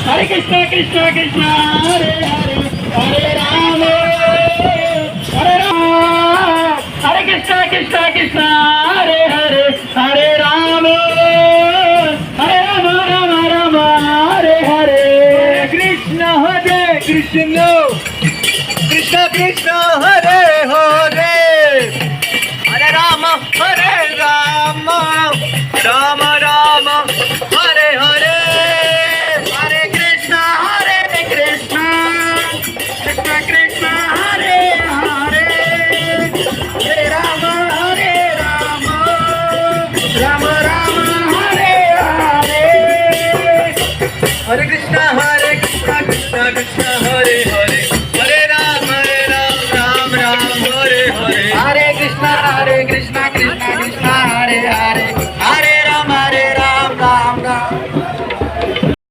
Hare Krishna Krishna Krishna Hare Hare Hare Ram Hare Krishna Krishna Krishna Hare Hare Hare Ram Ram Ram Hare Hare Krishna Hare Krishna Krishna Krishna Hare Hare Hare Ram Ram Ram Hare Hare Hare Krishna Krishna Krishna Hare Hare Hare Ram Ram Ram Hare Hare Hare Krishna Krishna Krishna Hare Hare